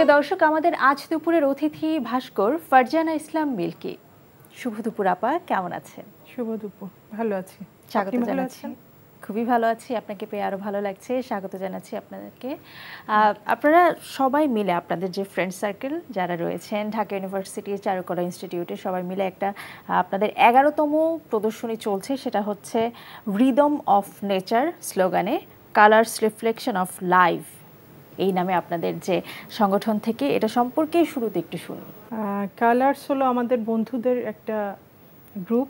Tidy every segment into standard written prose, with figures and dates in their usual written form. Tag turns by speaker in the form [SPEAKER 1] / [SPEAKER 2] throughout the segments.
[SPEAKER 1] প্রিয় দর্শক, আমাদের আজ দুপুরের অতিথি ভাস্কর ফারজানা ইসলাম মিল্কি। শুভ দুপুর আপা, কেমন আছেন?
[SPEAKER 2] শুভ দুপুর, ভালো আছি।
[SPEAKER 1] স্বাগত জানাচ্ছি। খুবই ভালো আছি, আপনাকে পেয়ে আরো ভালো লাগছে। স্বাগত জানাচ্ছি আপনাদেরকে। আপনারা সবাই মিলে, আপনাদের যে ফ্রেন্ড সার্কেল যারা রয়েছেন ঢাকা ইউনিভার্সিটি চারুকলা ইনস্টিটিউটে, সবাই মিলে একটা আপনাদের 11তম প্রদর্শনী চলছে। সেটা হচ্ছে রিদম অফ নেচার স্লোগানে কালার্স রিফ্লেকশন অফ লাইফ, এই নামে আপনাদের যে সংগঠন থেকে, এটা সম্পর্কে শুরুতে একটু শুনি।
[SPEAKER 2] কালার্স হলো আমাদের বন্ধুদের একটা গ্রুপ,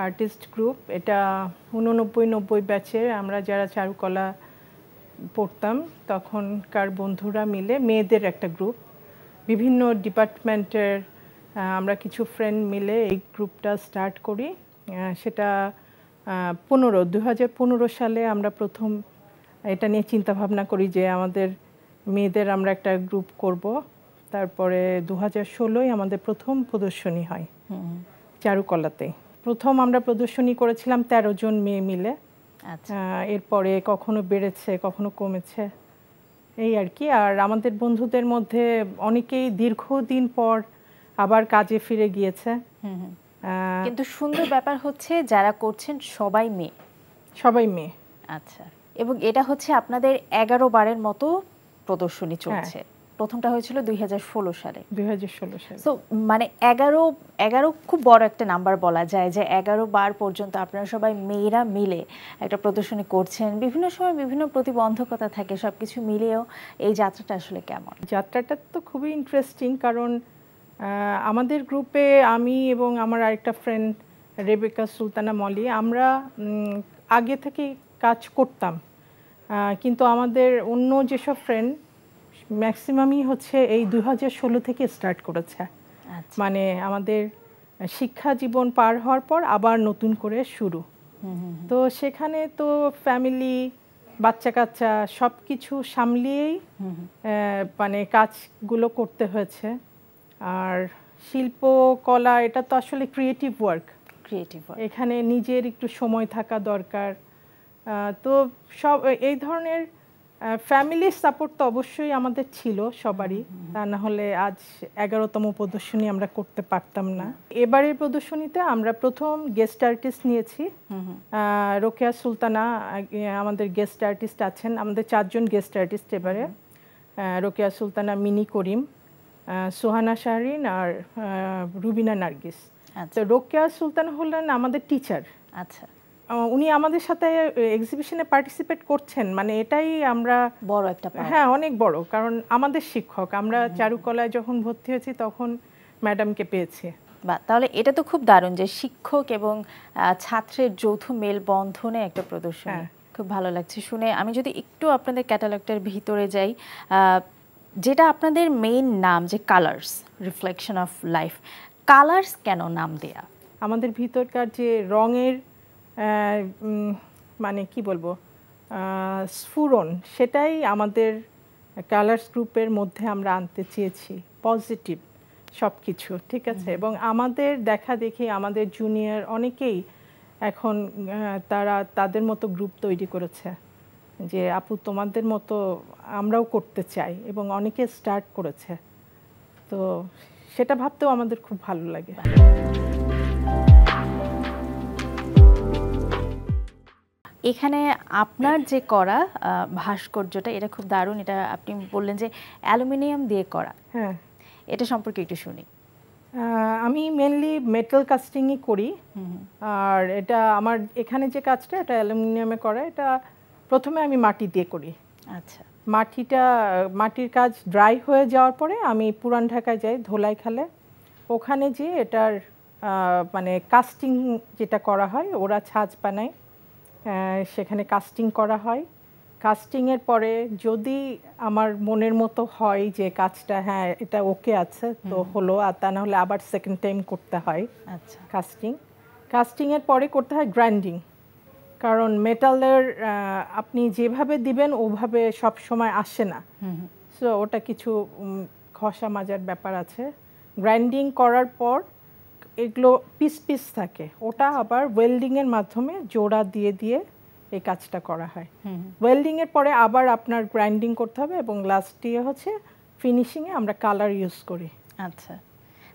[SPEAKER 2] আর্টিস্ট গ্রুপ। এটা 89-90 ব্যাচের আমরা যারা চারুকলা পড়তাম তখনকার বন্ধুরা মিলে, মেয়েদের একটা গ্রুপ। বিভিন্ন ডিপার্টমেন্টের আমরা কিছু ফ্রেন্ড মিলে এই গ্রুপটা স্টার্ট করি। সেটা 2015 সালে আমরা প্রথম এটা নিয়ে চিন্তা ভাবনা করি যে আমাদের মেয়েদের আমরা একটা গ্রুপ করব। তারপরে 2016 আমাদের প্রথম প্রদর্শনী হয় চারুকলাতে। প্রথম আমরা প্রদর্শনী করেছিলাম 13 জন মেয়ে মিলে। এরপরে কখনো বেড়েছে, কখনো কমেছে, এই আর কি। আর আমাদের বন্ধুদের মধ্যে অনেকেই দীর্ঘদিন পর আবার কাজে ফিরে গিয়েছে।
[SPEAKER 1] কিন্তু সুন্দর ব্যাপার হচ্ছে যারা করছেন সবাই মেয়ে।
[SPEAKER 2] সবাই মেয়ে।
[SPEAKER 1] আচ্ছা, এবং এটা হচ্ছে আপনাদের 11 বারের মতো প্রদর্শনী চলছে। প্রথমটা হয়েছিল 2016 সালে।
[SPEAKER 2] 2016 সালে।
[SPEAKER 1] সো মানে 11 খুব বড় একটা নাম্বার বলা যায়, যে 11 বার পর্যন্ত আপনারা সবাই মেয়েরা মিলে একটা প্রদর্শনী করছেন। বিভিন্ন সময় বিভিন্ন প্রতিবন্ধকতা থাকে, সবকিছু মিলিয়েও এই যাত্রাটা আসলে কেমন?
[SPEAKER 2] যাত্রাটা তো খুবই ইন্টারেস্টিং, কারণ আমাদের গ্রুপে আমি এবং আমার আরেকটা ফ্রেন্ড রেবেকা সুলতানা মলি, আমরা আগে থেকে কাজ করতাম, কিন্তু আমাদের অন্য যেসব ফ্রেন্ড ম্যাক্সিমামই হচ্ছে এই 2016 থেকে স্টার্ট করেছে। মানে আমাদের শিক্ষা জীবন পার হওয়ার পর আবার নতুন করে শুরু। তো সেখানে তো ফ্যামিলি, বাচ্চা কাচ্চা সব কিছু সামলিয়েই মানে কাজগুলো করতে হয়েছে। আর শিল্প কলা এটা তো আসলে ক্রিয়েটিভ ওয়ার্ক। এখানে নিজের একটু সময় থাকা দরকার। তো সব এই ধরনের ফ্যামিলির সাপোর্ট তো অবশ্যই আমাদের ছিল সবারই, তা না হলে আজ 11তম প্রদর্শনী আমরা করতে পারতাম না। এবারের প্রদর্শনীতে আমরা প্রথম গেস্ট আর্টিস্ট নিয়েছি। রোকেয়া সুলতানা আমাদের গেস্ট আর্টিস্ট আছেন। আমাদের 4 জন গেস্ট আর্টিস্ট এবারে। রোকেয়া সুলতানা, মিনি করিম, সোহানা শাহরিন আর রুবিনা নার্গিস। তো রোকেয়া সুলতানা হলেন আমাদের টিচার।
[SPEAKER 1] আচ্ছা,
[SPEAKER 2] উনি আমাদের সাথে এক্সিবিশনে পার্টিসিপেট করছেন, মানে এটাই আমরা
[SPEAKER 1] বড় একটা,
[SPEAKER 2] হ্যাঁ অনেক বড়, কারণ আমাদের শিক্ষক। আমরা চারুকলায় যখন ভর্তি হয়েছি তখন ম্যাডামকে পেয়েছি।
[SPEAKER 1] তাহলে এটা তো খুব দারুণ যে শিক্ষক এবং ছাত্রের যৌথ মেলবন্ধনে একটা প্রদর্শনী। খুব ভালো লাগছে শুনে। আমি যদি একটু আপনাদের ক্যাটালগটার ভিতরে যাই, যেটা আপনাদের মেইন নাম যে colours reflection of life, colours কেন নাম দেয়া?
[SPEAKER 2] আমাদের ভিতরকার যে রঙের মানে কি বলবো, স্ফুরণ, সেটাই আমাদের কালার্স গ্রুপের মধ্যে আমরা আনতে চেয়েছি। পজিটিভ সব কিছু, ঠিক আছে। এবং আমাদের দেখা দেখি আমাদের জুনিয়র অনেকেই এখন তারা তাদের মতো গ্রুপ তৈরি করেছে, যে আপু তোমাদের মতো আমরাও করতে চাই, এবং অনেকে স্টার্ট করেছে। তো সেটা ভাবতেও আমাদের খুব ভালো লাগে।
[SPEAKER 1] এখানে আপনার যে করা ভাস্কর্যটা, এটা খুব দারুণ। এটা আপনি বললেন যে অ্যালুমিনিয়াম দিয়ে করা।
[SPEAKER 2] হ্যাঁ,
[SPEAKER 1] এটা সম্পর্কে একটু শুনি।
[SPEAKER 2] আমি মেনলি মেটাল কাস্টিংই করি। আর এটা আমার এখানে যে কাজটা, এটা অ্যালুমিনিয়ামে করা। এটা প্রথমে আমি মাটি দিয়ে করি।
[SPEAKER 1] আচ্ছা,
[SPEAKER 2] মাটির কাজ ড্রাই হয়ে যাওয়ার পরে আমি পুরান ঢাকায় যাই, ধোলাইখালে। ওখানে যেয়ে এটার মানে কাস্টিং যেটা করা হয়, ওরা ছাঁচ বানায়, সেখানে কাস্টিং করা হয়। কাস্টিংয়ের পরে যদি আমার মনের মতো হয় যে কাজটা হ্যাঁ এটা ওকে আছে, তো হলো। আর তা না হলে আবার সেকেন্ড টাইম করতে হয়।
[SPEAKER 1] আচ্ছা,
[SPEAKER 2] কাস্টিংয়ের পরে করতে হয় গ্রাইন্ডিং, কারণ মেটালের আপনি যেভাবে দিবেন ওভাবে সব সময় আসে না। সো ওটা কিছু ঘষা মাজার ব্যাপার আছে। গ্রাইন্ডিং করার পর এগুলো পিস পিস থাকে, ওটা আবার ওয়েল্ডিংয়ের মাধ্যমে জোড়া দিয়ে দিয়ে এই কাজটা করা হয়। ওয়েল্ডিংয়ের পরে আবার আপনার গ্রাইন্ডিং করতে হবে, এবং লাস্ট দিয়ে হচ্ছে ফিনিশিংয়ে আমরা কালার ইউজ করি।
[SPEAKER 1] আচ্ছা,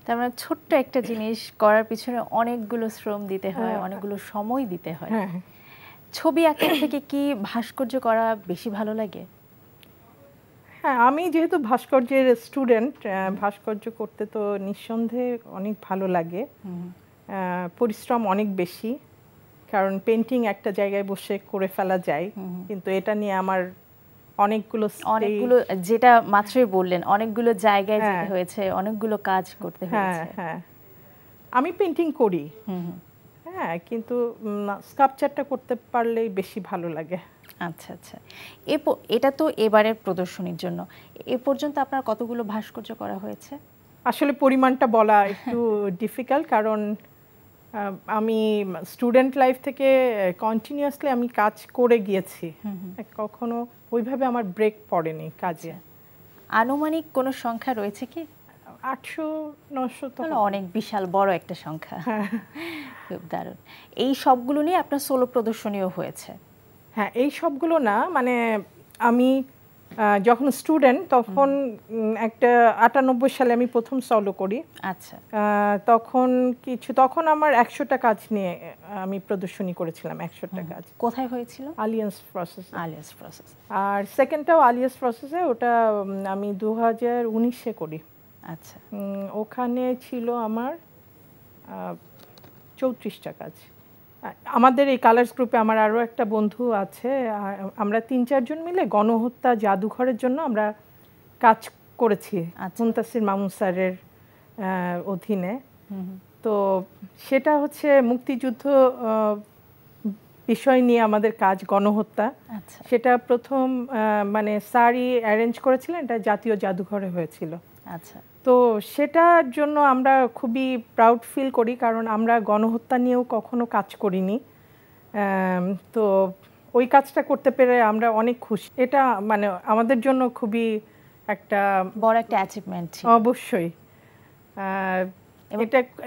[SPEAKER 1] তার মানে ছোট্ট একটা জিনিস করার পিছনে অনেকগুলো শ্রম দিতে হয়, অনেকগুলো সময় দিতে হয়।
[SPEAKER 2] হ্যাঁ,
[SPEAKER 1] ছবি আঁকার থেকে কি ভাস্কর্য করা বেশি ভালো লাগে?
[SPEAKER 2] হ্যাঁ, আমি যেহেতু ভাস্কর্যের স্টুডেন্ট, ভাস্কর্য করতে তো নিঃসন্দেহে অনেক ভালো লাগে। পরিশ্রম অনেক বেশি, কারণ পেন্টিং একটা জায়গায় বসে করে ফেলা যায়, কিন্তু এটা নিয়ে আমার অনেকগুলো
[SPEAKER 1] যেটা মাত্রই বললেন, অনেকগুলো জায়গায় যেতে হয়েছে, অনেকগুলো কাজ করতে হয়েছে।
[SPEAKER 2] হ্যাঁ, আমি পেন্টিং করি, হ্যাঁ, কিন্তু স্কাল্পচারটা করতে পারলেই বেশি ভালো লাগে।
[SPEAKER 1] আচ্ছা আচ্ছা, এটা তো এবারের প্রদর্শনীর জন্য। এ পর্যন্ত আপনার কতগুলো ভাস্কর্য করা হয়েছে?
[SPEAKER 2] আসলে পরিমাণটা বলা একটু ডিফিকাল্ট, কারণ আমি স্টুডেন্ট লাইফ থেকে কন্টিনিউয়াসলি আমি কাজ করে গিয়েছি, কখনো ওইভাবে আমার ব্রেক পড়েনি কাজে।
[SPEAKER 1] আনুমানিক কোনো সংখ্যা রয়েছে কি?
[SPEAKER 2] 800-900 তো
[SPEAKER 1] অনেক বিশাল বড় একটা সংখ্যা। খুব দারুণ। এই সবগুলো নিয়ে আপনার সোলো প্রদর্শনীও হয়েছে?
[SPEAKER 2] হ্যাঁ, এই সবগুলো না, মানে আমি যখন স্টুডেন্ট তখন একটা 98 সালে আমি প্রথম সলো করি।
[SPEAKER 1] আচ্ছা,
[SPEAKER 2] তখন আমার 100টা কাজ নিয়ে আমি প্রদর্শনী করেছিলাম। 100টা কাজ
[SPEAKER 1] কোথায় হয়েছিল?
[SPEAKER 2] Alliance process.
[SPEAKER 1] Alliance process.
[SPEAKER 2] আর সেকেন্ডটাও আলিয়ান্স প্রসেসে, ওটা আমি 2019-এ করি।
[SPEAKER 1] আচ্ছা,
[SPEAKER 2] ওখানে ছিল আমার 34টা কাজ। আমাদের এই কালার্স গ্রুপে আমার আরও একটা বন্ধু আছে, আমরা 3-4 জন মিলে গণহত্যা জাদুঘরের জন্য আমরা কাজ করেছি মুনতাসির মামুন স্যারের অধীনে। তো সেটা হচ্ছে মুক্তিযুদ্ধ বিষয় নিয়ে আমাদের কাজ, গণহত্যা। সেটা প্রথম মানে স্যারই অ্যারেঞ্জ করেছিলেন, এটা জাতীয় জাদুঘরে হয়েছিল।
[SPEAKER 1] আচ্ছা,
[SPEAKER 2] তো সেটার জন্য আমরা খুবই প্রাউড ফিল করি, কারণ আমরা গণহত্যা নিয়েও কখনো কাজ করিনি। তো ওই কাজটা করতে পেরে আমরা অনেক খুশি। এটা মানে আমাদের জন্য খুবই একটা
[SPEAKER 1] বড় একটা অ্যাচিভমেন্ট।
[SPEAKER 2] অবশ্যই।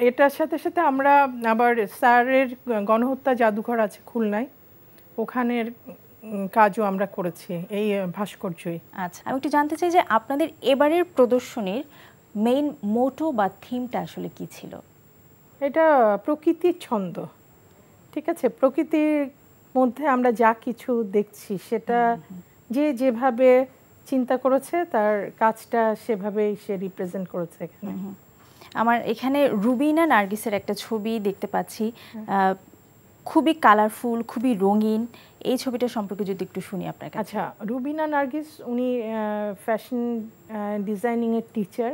[SPEAKER 2] এটার সাথে সাথে আমরা আবার স্যারের গণহত্যা জাদুঘর আছে খুলনায়, ওখানের কাজও আমরা করেছি এই ভাস্কর্যই।
[SPEAKER 1] আচ্ছা, আমি একটু জানতে চাই যে আপনাদের এবারের প্রদর্শনীর মেইন মোটো বা থিমটা আসলে কি ছিল?
[SPEAKER 2] এটা প্রকৃতির ছন্দ, ঠিক আছে? প্রকৃতির মধ্যে আমরা যা কিছু দেখছি সেটা যে যেভাবে চিন্তা করেছে তার কাজটা সেভাবেই সে রিপ্রেজেন্ট করেছে এখানে।
[SPEAKER 1] আমার এখানে রুবিনা নার্গিসের একটা ছবি দেখতে পাচ্ছি, খুবই কালারফুল, খুবই রঙিন। এই ছবিটা সম্পর্কে যদি একটু শুনি আপনার কাছে।
[SPEAKER 2] আচ্ছা, রুবিনা নার্গিস উনি ফ্যাশন ডিজাইনিংয়ের টিচার,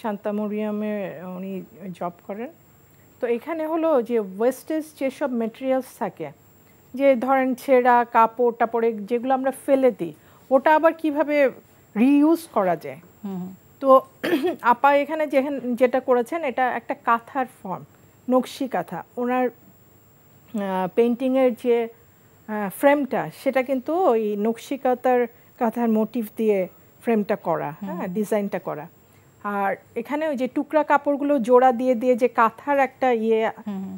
[SPEAKER 2] শান্তামরিয়ামে উনি জব করেন। তো এখানে হলো যে ওয়েস্টেজ যেসব মেটেরিয়ালস থাকে, যে ধরেন ছেঁড়া কাপড় টাপড়ে যেগুলো আমরা ফেলে দিই, ওটা আবার কিভাবে রিইউজ করা যায়। তো আপা এখানে যেটা করেছেন, এটা একটা কাঁথার ফর্ম, নকশি কাঁথা। ওনার পেন্টিংয়ের যে ফ্রেমটা, সেটা কিন্তু ওই নকশি কাঁথার মোটিভ দিয়ে ফ্রেমটা করা, হ্যাঁ, ডিজাইনটা করা। আর এখানে ওই যে টুকরা কাপড়গুলো জোড়া দিয়ে দিয়ে যে কাঁথার একটা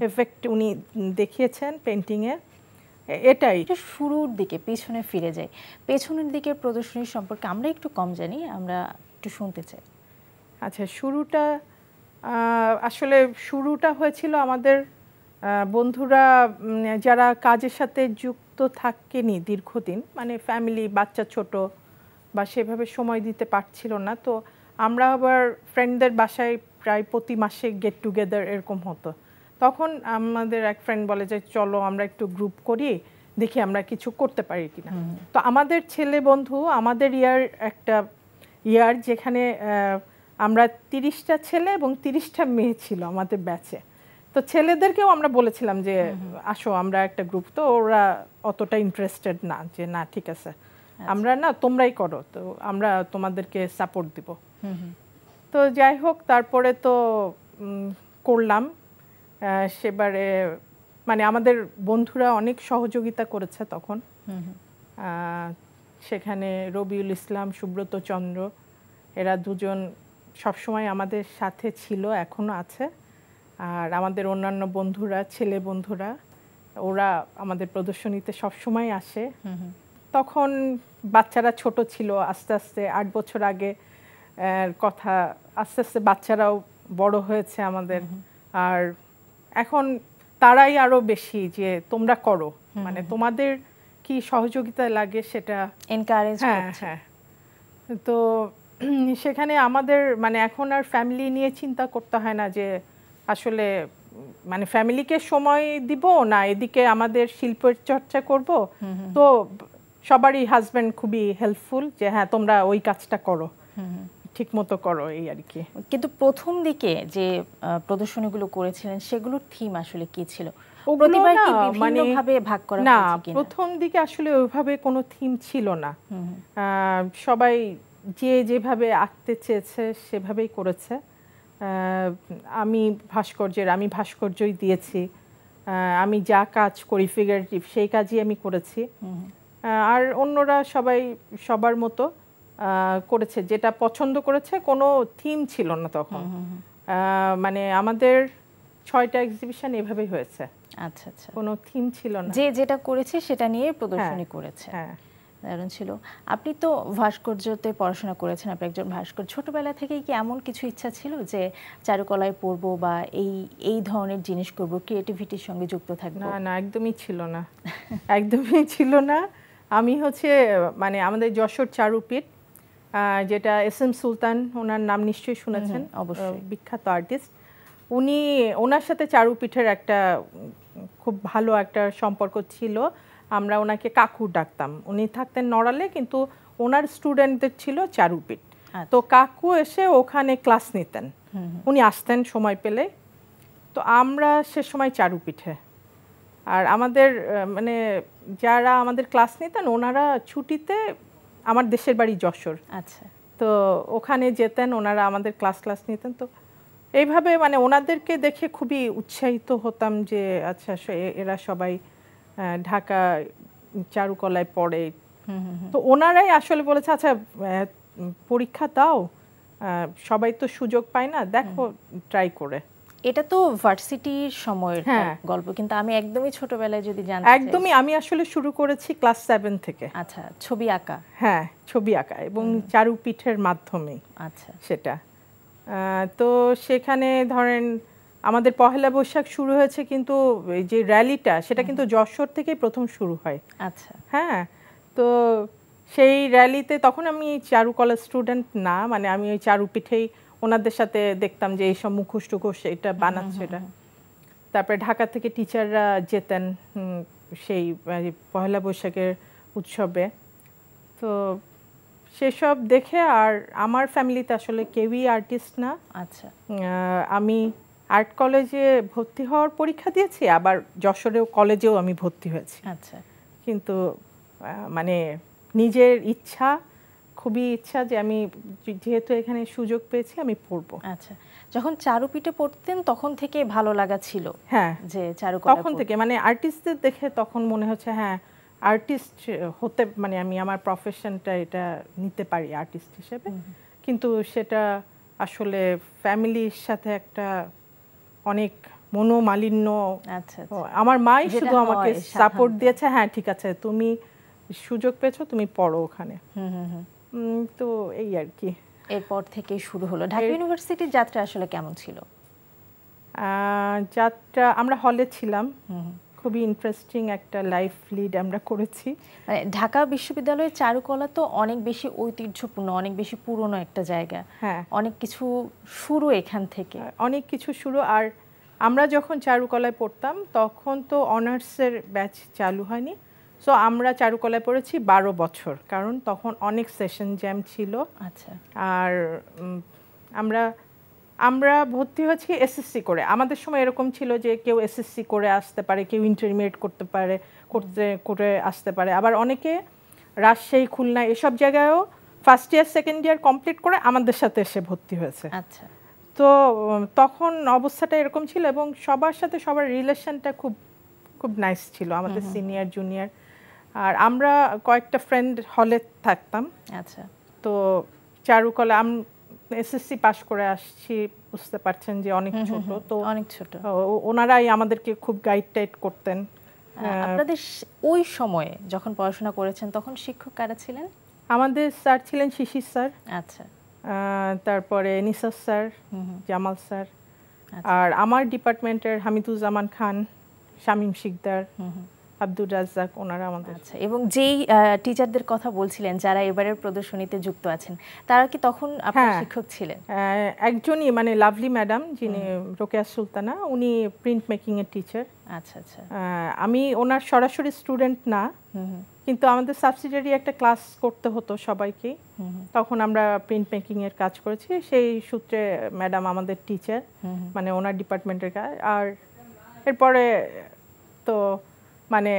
[SPEAKER 2] এফেক্ট উনি দেখিয়েছেন পেন্টিংয়ে, এটাই।
[SPEAKER 1] শুরুর দিকে পেছনে ফিরে যাই, পেছনের দিকে প্রদর্শনী সম্পর্কে আমরা একটু কম জানি, আমরা একটু শুনতে চাই।
[SPEAKER 2] আচ্ছা, আসলে শুরুটা হয়েছিল আমাদের বন্ধুরা যারা কাজের সাথে যুক্ত থাকেনি দীর্ঘদিন, মানে ফ্যামিলি, বাচ্চা ছোট বা সেভাবে সময় দিতে পারছিল না। তো আমরা আবার ফ্রেন্ডদের বাসায় প্রায় প্রতি মাসে গেট টুগেদার এরকম হতো। তখন আমাদের এক ফ্রেন্ড বলে যে চলো আমরা একটু গ্রুপ করি, দেখি আমরা কিছু করতে পারি কিনা। তো আমাদের ছেলে বন্ধু, আমাদের একটা ইয়ার যেখানে আমরা 30টা ছেলে এবং 30টা মেয়ে ছিল আমাদের ব্যাচে। তো ছেলেদেরকেও আমরা বলেছিলাম যে আসো আমরা একটা গ্রুপ। তো ওরা অতটা ইন্টারেস্টেড না, যে না ঠিক আছে আমরা না, তোমরাই করো, তো আমরা তোমাদেরকে সাপোর্ট দিব। তো যাই হোক, তারপরে তো করলাম। সেবারে মানে আমাদের বন্ধুরা অনেক সহযোগিতা করেছে তখন। সেখানে রবিউল ইসলাম, সুব্রত চন্দ্র, এরা দুজন সবসময় আমাদের সাথে ছিল, এখনো আছে। আর আমাদের অন্যান্য বন্ধুরা, ছেলে বন্ধুরা, ওরা আমাদের প্রদর্শনীতে সবসময় আসে। তখন বাচ্চারা ছোট ছিল, আস্তে আস্তে 8 বছর আগে কথা, আস্তে আস্তে বাচ্চারাও বড় হয়েছে আমাদের। আর এখন তারাই আরো বেশি যে তোমরা করো, মানে তোমাদের কি সহযোগিতা লাগে সেটা
[SPEAKER 1] এনকারেজ
[SPEAKER 2] হ্যাঁ
[SPEAKER 1] করছে।
[SPEAKER 2] হ্যাঁ। তো সেখানে আমাদের মানে এখন আর ফ্যামিলি নিয়ে চিন্তা করতে হয় না যে আসলে মানে ফ্যামিলিকে সময় দিব না এদিকে আমাদের শিল্পের চর্চা করব। তো সবারই হাজব্যান্ড খুবই হেল্পফুল যে হ্যাঁ তোমরা ওই কাজটা করো, ঠিক মতো করো, এই আর কি।
[SPEAKER 1] কিন্তু প্রথম দিকে যে প্রদর্শনীগুলো করেছিলেন সেগুলোর থিম আসলে কি ছিল?
[SPEAKER 2] ওগুলো
[SPEAKER 1] প্রতিবার
[SPEAKER 2] না
[SPEAKER 1] কি
[SPEAKER 2] মানে
[SPEAKER 1] বিভিন্নভাবে ভাগ করা
[SPEAKER 2] না,
[SPEAKER 1] হয়েছে কিনা?
[SPEAKER 2] প্রথম দিকে আসলে ওইভাবে কোনো থিম ছিল না। সবাই যে যেভাবে আঁকতে চেয়েছে সেভাবেই করেছে। আমি ভাস্কর্যই দিয়েছি। আমি যা কাজ করি ফিগারেটিভ সেই কাজই আমি করেছি। আর অন্যরা সবাই সবার মতো করেছে, যেটা পছন্দ করেছে। কোনো থিম ছিল না তখন। মানে আমাদের 6টা এক্সিবিশন এভাবেই হয়েছে।
[SPEAKER 1] আচ্ছা আচ্ছা,
[SPEAKER 2] কোনো থিম ছিল না,
[SPEAKER 1] যে যেটা করেছে সেটা নিয়ে প্রদর্শনী করেছে।
[SPEAKER 2] হ্যাঁ
[SPEAKER 1] দারুণ ছিল। আপনি তো ভাস্কর্যতে পড়াশোনা করেছেন, আপনি একজন ভাস্কর। ছোটবেলা থেকেই কি এমন কিছু ইচ্ছা ছিল যে চারুকলায় পড়বো বা এই ধরনের জিনিস করব, ক্রিয়েটিভিটির সঙ্গে যুক্ত থাকবো?
[SPEAKER 2] না না, একদমই ছিল না, একদমই ছিল না। আমি মানে আমাদের যশোর চারুপীঠ, যেটা এস.এম. সুলতান, ওনার নাম নিশ্চয়ই শুনেছেন,
[SPEAKER 1] অবশ্যই
[SPEAKER 2] বিখ্যাত আর্টিস্ট। ওনার সাথে চারুপীঠের একটা খুব ভালো একটা সম্পর্ক ছিল। আমরা ওনাকে কাকু ডাকতাম। উনি থাকতেন নড়ালে, কিন্তু ওনার স্টুডেন্টদের ছিল চারুপীঠ। তো কাকু এসে ওখানে ক্লাস নিতেন, উনি আসতেন সময় পেলে। তো আমরা সে সময় চারুপীঠে, আর আমাদের মানে যারা আমাদের ক্লাস নিতেন ওনারা ছুটিতে, আমার দেশের বাড়ি যশোর,
[SPEAKER 1] আচ্ছা,
[SPEAKER 2] তো ওখানে যেতেন, ওনারা আমাদের ক্লাস নিতেন। তো এইভাবে মানে ওনাদেরকে দেখে খুবই উৎসাহিত হতাম যে আচ্ছা এরা সবাই ঢাকা চারুকলায় পড়ে। তো ওনারাই আসলে বলেছে আচ্ছা পরীক্ষা দাও, সবাই তো সুযোগ পায় না, দেখো ট্রাই করে।
[SPEAKER 1] এটা তো ভার্সিটির সময়ের গল্প, কিন্তু আমি একদমই ছোটবেলায় যদি জানতে চাই।
[SPEAKER 2] একদমই, আমি আসলে শুরু করেছি ক্লাস 7 থেকে।
[SPEAKER 1] আচ্ছা, ছবি আঁকা?
[SPEAKER 2] হ্যাঁ, ছবি আঁকা, এবং চারুপীঠের মাধ্যমে।
[SPEAKER 1] আচ্ছা,
[SPEAKER 2] সেটা তো সেখানে ধরেন আমাদের পহেলা বৈশাখ শুরু হয়েছে, কিন্তু এই যে র্যালিটা সেটা কিন্তু যশোর থেকেই প্রথম শুরু হয়।
[SPEAKER 1] আচ্ছা,
[SPEAKER 2] হ্যাঁ, তো সেই র্যালিতে তখন আমি চারুকলার স্টুডেন্ট না, মানে আমি ওই চারুপীঠেই ওনাদের সাথে দেখতাম যে এইসব মুখোশ টুখোশ এটা বানাচ্ছে এটা। তারপরে ঢাকা থেকে টিচাররা যেতেন সেই পহেলা বৈশাখের উৎসবে। তো সেসব দেখে, আর আমার ফ্যামিলিতে আসলে কেউই আর্টিস্ট না।
[SPEAKER 1] আচ্ছা,
[SPEAKER 2] আমি আর্ট কলেজে ভর্তি হওয়ার পরীক্ষা দিয়েছি, আবার যশোরেও কলেজেও আমি ভর্তি হয়েছি।
[SPEAKER 1] আচ্ছা,
[SPEAKER 2] কিন্তু মানে নিজের ইচ্ছা, খুবই ইচ্ছা যে আমি যেহেতু এখানে সুযোগ পেয়েছি আমি পড়বো।
[SPEAKER 1] আচ্ছা, যখন চারুপীঠে পড়তেন তখন থেকে ভালো লাগা ছিল?
[SPEAKER 2] হ্যাঁ,
[SPEAKER 1] যে চারুকলা
[SPEAKER 2] তখন থেকে মানে আর্টিস্টদের দেখে তখন মনে হচ্ছে হ্যাঁ আর্টিস্ট হতে, মানে আমি আমার প্রফেশনটা এটা নিতে পারি আর্টিস্ট হিসেবে। কিন্তু সেটা আসলে ফ্যামিলির সাথে একটা অনেক মনোমালিন্য।
[SPEAKER 1] আচ্ছা,
[SPEAKER 2] আমার মাই শুধু আমাকে সাপোর্ট দিয়েছে, হ্যাঁ ঠিক আছে তুমি সুযোগ পেয়েছো, তুমি পড়ো ওখানে। তো এই আর কি।
[SPEAKER 1] এরপর থেকে শুরু হলো। ঢাকা ইউনিভার্সিটির যাত্রা আসলে কেমন ছিল?
[SPEAKER 2] যাত্রা আমরা হলে ছিলাম, খুবই ইন্টারেস্টিং একটা লাইফ লিড আমরা করেছি।
[SPEAKER 1] মানে ঢাকা বিশ্ববিদ্যালয়ের চারুকলা তো অনেক বেশি ঐতিহ্যপূর্ণ, অনেক বেশি পুরনো একটা জায়গা।
[SPEAKER 2] হ্যাঁ,
[SPEAKER 1] অনেক কিছু শুরু এখান থেকে,
[SPEAKER 2] অনেক কিছু শুরু। আর আমরা যখন চারুকলায় পড়তাম তখন তো অনার্সের ব্যাচ চালু হয়নি, সো আমরা চারুকলায় পড়েছি 12 বছর, কারণ তখন অনেক সেশন জ্যাম ছিল।
[SPEAKER 1] আচ্ছা,
[SPEAKER 2] আর আমরা ভর্তি হয়েছি এসএসসি করে। আমাদের সময় এরকম ছিল যে কেউ এসএসসি করে আসতে পারে, কেউ ইন্টারমিডিয়েট করে আসতে পারে, আবার অনেকে রাজশাহী, খুলনা এসব জায়গায়ও first year second year complete করে আমাদের সাথে এসে ভর্তি হয়েছে।
[SPEAKER 1] আচ্ছা,
[SPEAKER 2] তো তখন অবস্থাটা এরকম ছিল, এবং সবার সাথে সবার রিলেশনটা খুব খুব নাইস ছিল, আমাদের সিনিয়র জুনিয়র। আর আমরা কয়েকটা ফ্রেন্ড হলে থাকতাম।
[SPEAKER 1] আচ্ছা,
[SPEAKER 2] তো চারুকলা এসএসসি পাশ করে আসছি, বুঝতে পারছেন যে অনেক ছোট, তো
[SPEAKER 1] অনেক ছোট।
[SPEAKER 2] ওনারাই আমাদেরকে খুব গাইড টাইড করতেন
[SPEAKER 1] আপনাদের ওই সময়ে যখন পড়াশোনা করেছেন তখন শিক্ষক কারা ছিলেন?
[SPEAKER 2] আমাদের স্যার ছিলেন শিশির স্যার,
[SPEAKER 1] আচ্ছা,
[SPEAKER 2] তারপরে নিসার স্যার, জামাল স্যার, আর আমার ডিপার্টমেন্টের হামিদুজ্জামান খান, শামীম শিকদার, আব্দুর রাজ্জাক, ওনারা আমাদের।
[SPEAKER 1] আচ্ছা, এবং যেই টিচারদের কথা বলছিলেন যারা এবারের প্রদর্শনীতে যুক্ত আছেন তারা কি তখন আপনার শিক্ষক ছিলেন?
[SPEAKER 2] একজনই মানে লাভলি ম্যাডাম, যিনি রোকেয়া সুলতানা, উনি প্রিন্ট মেকিং এর টিচার।
[SPEAKER 1] আচ্ছা আচ্ছা,
[SPEAKER 2] আমি ওনার সরাসরি স্টুডেন্ট না, কিন্তু আমাদের সাবসিডিয়ারি একটা ক্লাস করতে হতো সবাইকে, তখন আমরা প্রিন্ট মেকিং এর কাজ করেছি, সেই সূত্রে ম্যাডাম আমাদের টিচার, মানে ওনার ডিপার্টমেন্টের কাজ। আর এরপরে তো মানে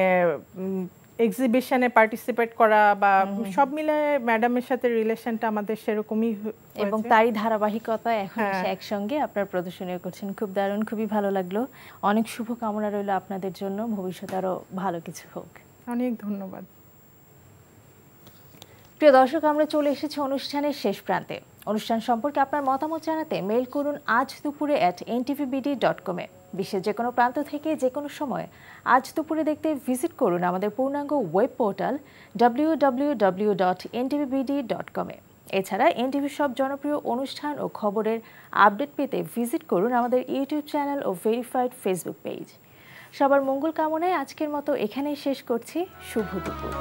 [SPEAKER 2] এক্সিবিশনে পার্টিসিপেট করা বা সব মিলে ম্যাডামের সাথে রিলেশনটা আমাদের সেরকমই,
[SPEAKER 1] এবং তারই ধারাবাহিকতা এখন এসে একসঙ্গে আপনার প্রদর্শনী করছেন। খুব দারুণ, খুবই ভালো লাগলো। অনেক শুভকামনা রইল আপনাদের জন্য, ভবিষ্যতে আরও ভালো কিছু হোক।
[SPEAKER 2] অনেক ধন্যবাদ।
[SPEAKER 1] প্রিয় দর্শক, আমরা চলে এসেছি অনুষ্ঠানের শেষ প্রান্তে। অনুষ্ঠান সম্পর্কে আপনার মতামত জানাতে মেইল করুন আজ দুপুরে @ntvbd.com এ। বিশ্বের যে কোনো প্রান্ত থেকে যে কোনো সময় আজ দুপুরে দেখতে ভিজিট করুন আমাদের পূর্ণাঙ্গ ওয়েব পোর্টাল www.ntvbd.com এ। এছাড়া এনটিভির সব জনপ্রিয় অনুষ্ঠান ও খবরের আপডেট পেতে ভিজিট করুন আমাদের ইউটিউব চ্যানেল ও ভেরিফাইড ফেসবুক পেজ। সবার মঙ্গল কামনায় আজকের মতো এখানেই শেষ করছি। শুভ দুপুর।